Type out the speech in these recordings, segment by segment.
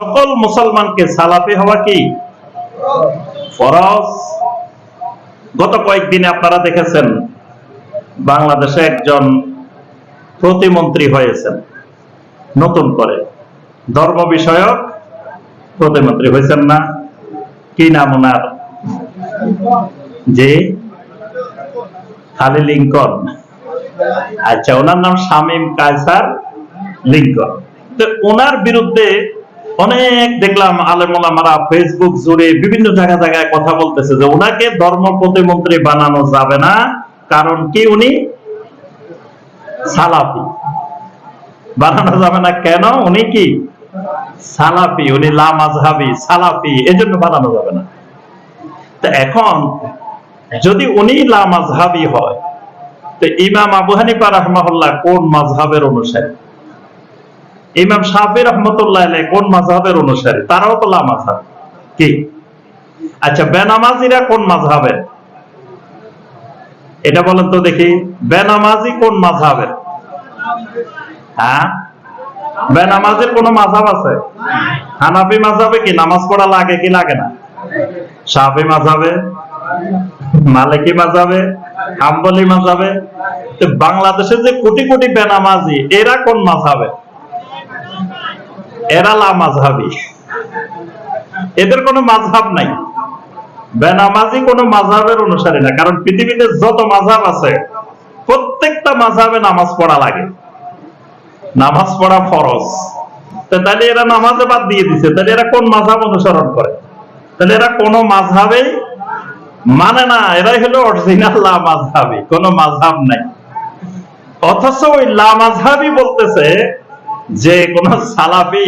সকল মুসলমানকে সালাফি হওয়া কি ফরজ। গত কয়েকদিনে আপনারা দেখেছেন বাংলাদেশে একজন প্রতিমন্ত্রী হয়েছেন, নতুন করে ধর্ম বিষয়ক প্রতিমন্ত্রী হয়েছেন না? কি নাম ওনার? যে খালি লিঙ্কন। আচ্ছা, ওনার নাম শামীম কায়সার লিঙ্কন। তো ওনার বিরুদ্ধে অনেক দেখলাম আলেম ওলামারা ফেসবুক জুড়ে বিভিন্ন জায়গায় কথা বলতেছে যে ওনাকে ধর্ম প্রতিমন্ত্রী বানানো যাবে না, কারণ কি উনি সালাফি। বানানো যাবে না কেন? উনি কি সালাফি, উনি লা মাযহাবী সালাফি, এজন্য বানানো যাবে না। তো এখন যদি উনি লা মাযহাবী হয়, তো ইমাম আবু হানিফা রাহমাহুল্লাহ কোন মাযহাবের অনুসারী? ইমাম শাফি রাহমাতুল্লাহ আলাইহি কোন মাযহাবের অনুসারী? তারাও তো লা মাযহাব। কি আচ্ছা, বেনামাজিরা কোন মাযহাবের? এটা বলেন তো দেখি, বেনামাজি কোন মাযহাবের? হ্যাঁ, বেনামাজির কোন মাযহাব আছে? হানাফি মাযহাবে কি নামাজ পড়া লাগে কি লাগে না? শাফি মাযহাবে, মালিকি মাযহাবে, হাম্বলি মাযহাবে। তো বাংলাদেশে যে কোটি কোটি বেনামাজি, এরা কোন মাযহাবে? এরা লা মাযহাবী। এদের কোনো মাযহাব নাই। বেনামাজি কোনো মাযহাবের অনুসারী না, কারণ পৃথিবীতে যত মাযহাব আছে প্রত্যেকটা মাযহাবে নামাজ পড়া লাগে, নামাজ পড়া ফরজ। তাহলে এরা নামাজে বাদ দিয়ে দিছে, তাহলে এরা কোন মাযহাব অনুসরণ করে? তাহলে এরা কোন মাযহাবে মানে না, এরাই হলো অরিজিনাল লা মাযহাবী, কোনো মাযহাব নাই। অথচ ওই লা মাযহাবী বলতেছে যে কোন সালাফি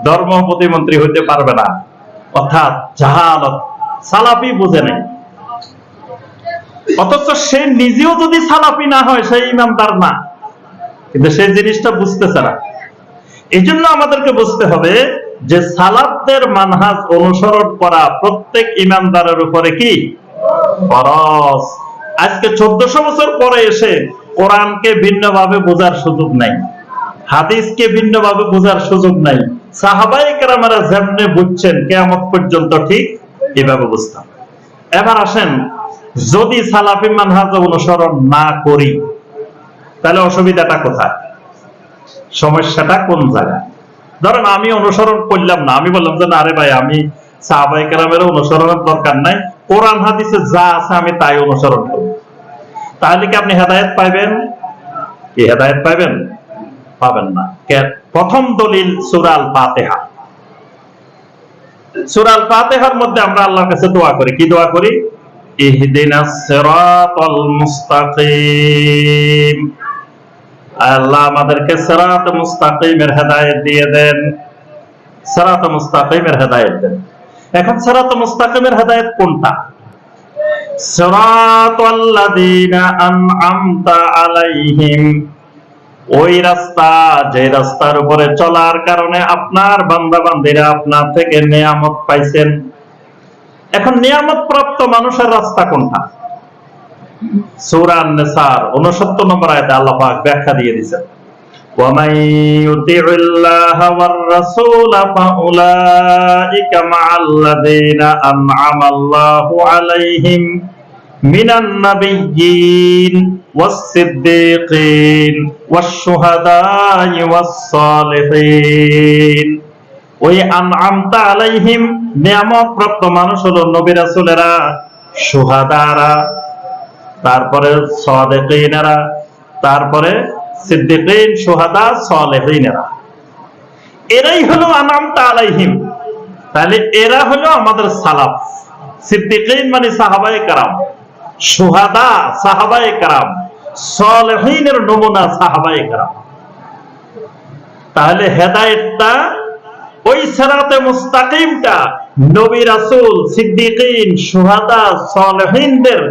ধর্ম প্রতিমন্ত্রী হইতে পারবে না, অর্থাৎ জাহালত, সালাফি বুঝে নেই। অথচ সে নিজেও যদি সালাফি না হয়, সে ইমানদার না, কিন্তু সেই জিনিসটা বুঝতেছে না। এই জন্য আমাদেরকে বুঝতে হবে যে সালাফদের মানহাজ অনুসরণ করা প্রত্যেক ইমানদারের উপরে কি ফরজ। আজকে 1400 বছর পরে এসে কোরআনকে ভিন্নভাবে বোঝার সুযোগ নাই, হাদিসকে ভিন্নভাবে বোঝার সুযোগ নাই। সাহাবায়ে কেরামেরা যেমনে বুঝছেন কিয়ামত পর্যন্ত ঠিক এভাবে বুঝতাম। এবার আসেন, যদি সালাফি মানহাজ অনুসরণ না করি, তাহলে অসুবিধাটা কোথায়? সমস্যাটা কোন জায়গায়? ধরেন আমি অনুসরণ করলাম না, আমি বললাম যে না রে ভাই, আমি সাহাবায়ে কেরামের অনুসরণের দরকার নাই, কোরআন হাদিসে যা আছে আমি তাই অনুসরণ করব। তাহলে কি আপনি হেদায়েত পাইবেন? কি হেদায়েত পাইবেন? পাবেন না। প্রথম দলিল সূরা আল ফাতিহা। সূরা আল ফাতিহার মধ্যে আমরা আল্লাহর কাছে দোয়া করি। কি দোয়া করি? ইহদিনাস সিরাতাল মুস্তাকিম। আল্লাহ আমাদেরকে সিরাত মুস্তাকিমের হেদায়েত দিয়ে দেন, সিরাত মুস্তাকিমের হেদায়েত দেন। এখন সিরাত মুস্তাকিমের হেদায়েত কোনটা? সিরাতাল্লাযীনা আন'আমতা আলাইহিম, ওই রাস্তা যে রাস্তার উপরে চলার কারণে আপনার বান্দা-বান্দীরা আপনার থেকে নিয়ামত পাইছেন। এখন নিয়ামত প্রাপ্ত মানুষের রাস্তা কোনটা? সূরা আন-নিসার 69 নম্বর আয়াতে আল্লাহ পাক ব্যাখ্যা দিয়ে দিয়েছেন, ওয়া মান ইউতি'িল্লাহা ওয়ার রাসূলা ফাউলাইকা মা'আল্লাযীনা আন'আমাল্লাহু আলাইহিম মিনান নাবিয়্যিন ওয়াস-সিদ্দীকিন ওয়াশ-শুহাদা'i ওয়াস-সালিহিন। ওই আন'আমতা আলাইহিম নিয়ামত প্রাপ্ত মানুষ হলো নবী রাসূলেরা, শুহাদারা, তারপরে সাদিকিনেরা, তারপরে সিদ্দিকিন, শুহাদা, সালেহিনেরা। এরাই হলো আন'আমতা আলাইহিম। তাহলে এরা হলো আমাদের সালাফ। সিদ্দিকিন মানে সাহাবায়ে কেরাম, শুহাদা সাহাবায়ে কেরাম, সালেহিনের নমুনা সাহাবায়ে কেরাম। তাহলে হেদায়েতটা, ওই সিরাতে মুস্তাকিমটা নবী রাসূল, সিদ্দিকিন, শুহাদা, সালেহিনদের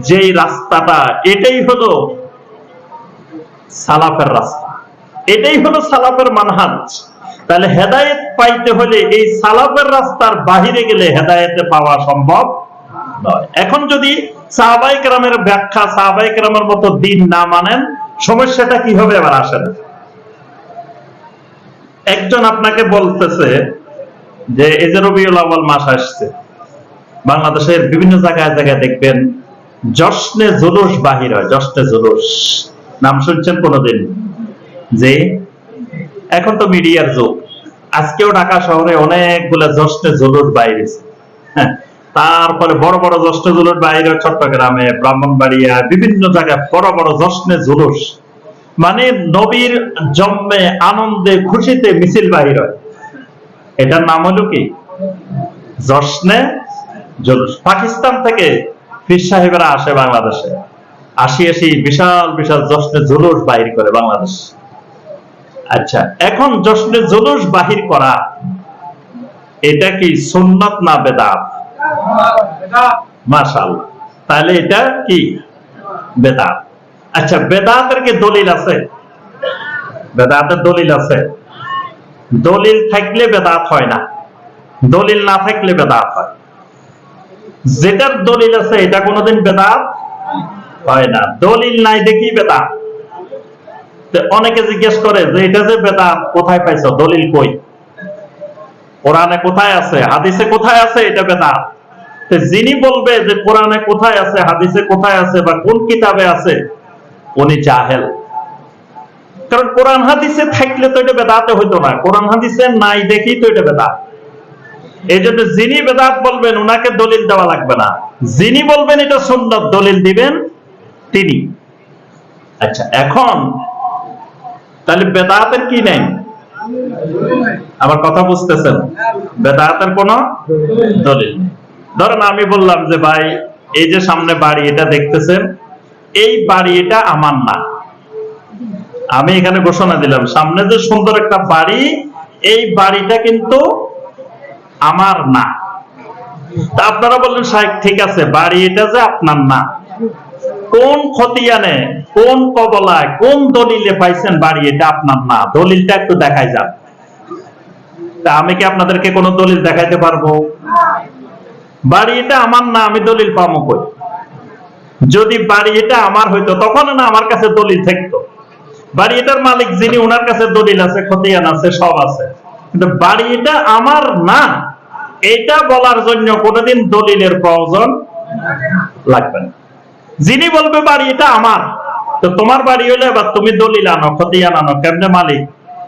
যেই রাস্তাটা, এটাই হলো সালাফের রাস্তা, এটাই হলো সালাফের মানহাজ। তাহলে হেদায়েত পাইতে হলে এই সালাফের রাস্তার বাহিরে গেলে হেদায়েতে পাওয়া সম্ভব নয়। এখন যদি সাহাবায়ে কেরামের ব্যাখ্যা, সাহাবায়ে কেরামের মতো দিন না মানেন, সমস্যাটা কি হবে? এবার আসেন, একজন আপনাকে বলতেছে যে এই যে রবিউল আউয়াল মাস আসছে, বাংলাদেশের বিভিন্ন জায়গায় জায়গায় দেখবেন জশ্নে জুলুস বাহির হয়। জশ্নে জুলুস নাম শুনছেন কোনোদিন? যে এখন তো মিডিয়ার যুগ, আজকেও ঢাকা শহরে অনেকগুলো জশ্নে জুলুস বাইরেছে। হ্যাঁ, তারপরে বড় বড় জশ্নে জুলুস বাইরে চট্টগ্রামে, ব্রাহ্মণবাড়িয়া, বিভিন্ন জায়গায় বড় বড় জশ্নে জুলুস, মানে নবীর জন্মে আনন্দে খুশিতে মিছিল বাহির হয়। এটার নাম হলো কি? জশ্নে জুলুস। পাকিস্তান থেকে পীর সাহেবেরা আসে বাংলাদেশে, আসি বিশাল বিশাল জশ্নে জুলুস বাহির করে বাংলাদেশ। আচ্ছা, এখন জশ্নে জুলুস বাহির করা এটা কি সুন্নাত না বেদাত? মাশাআল্লাহ, তাহলে এটা কি? বেদাত। আচ্ছা, বেদাতের কি দলিল আছে? বেদাতের দলিল আছে? দলিল থাকলে বেদাত হয় না, দলিল না থাকলে বেদাত হয়। যেটার দলিল আছে এটা কোনোদিন বেদাত হয় না, দলিল নাই দেখি বেদাত। অনেকে জিজ্ঞেস করে যে এটা যে বেদাত কোথায় পাইছো, দলিল কই? কোরআনে কোথায় আছে, হাদিসে কোথায় আছে এটা বেদাত? যিনি বলবে যে কোরআনে কোথায় আছে, হাদিসে কোথায় আছে, বা কোন কিতাবে আছে, উনি জাহেল। কারণ কোরআন হাদিসে থাকলে তো এটা বেদাতে হইতো না, কোরআন হাদিসে নাই দেখি তো এটা বেদাত। এই জন্য যিনি বেদাত বলবেন উনাকে দলিল দেওয়া লাগবে না, যিনি বলবেন এটা সুন্নাত দলিল দিবেন তিনি। আচ্ছা, এখন তাহলে বেদাতের কি নেই? আমার কথা বুঝতেছেন? বেদাতের কোন দলিল নেই। ধরেন আমি বললাম যে ভাই এই যে সামনে বাড়ি এটা দেখতেছেন, এই বাড়ি এটা আমার না। আমি এখানে ঘোষণা দিলাম সামনে যে সুন্দর একটা বাড়ি, এই বাড়িটা কিন্তু আমার না। তা আপনারা বললেন সাহেব ঠিক আছে, বাড়ি এটা যে আপনার না, কোন খতিয়ানে, কোন কবলায়, কোন দলিলে পাইছেন বাড়ি এটা আপনার না? দলিলটা একটু দেখাই যান। তা আমি কি আপনাদেরকে কোন দলিল দেখাইতে পারবো? বাড়ি এটা আমার না, আমি দলিল পাবো কই? যদি বাড়ি এটা আমার হইতো তখন না আমার কাছে দলিল থাকতো। বাড়ি এটার মালিক যিনি, ওনার কাছে দলিল আছে, খতিয়ান আছে, সব আছে। কিন্তু বাড়ি এটা আমার না, এটা বলার জন্য কোনোদিন দলিলের প্রয়োজন লাগবে না। যিনি বলবে বাড়ি এটা আমার, তো তোমার বাড়ি হলে এবার তুমি দলিল আনো, খতিয়ান আনো, কেমনে মালিক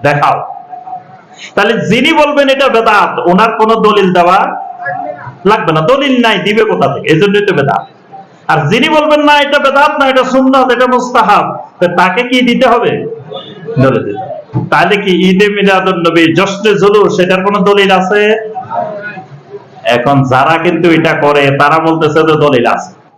দেখাও। তাহলে যিনি বলবেন এটা বেদাত, ওনার কোনো দলিল দেওয়া লাগবে না, দলিল নাই, দিবে কোথা থেকে? এই জন্যই তো বেদাত। আর যিনি বলবেন না এটা বেদাত না, এটা সুন্নাত, এটা মুস্তাহাব, তাকে কি দিতে হবে? দলিল দিতে। তাহলে কি ঈদে মিলাদুন নবী, জশ্নে জুলুস, সেটার কোনো দলিল আছে? এখন যারা কিন্তু এটা করে তারা বলতেছে যে দলিল আছে।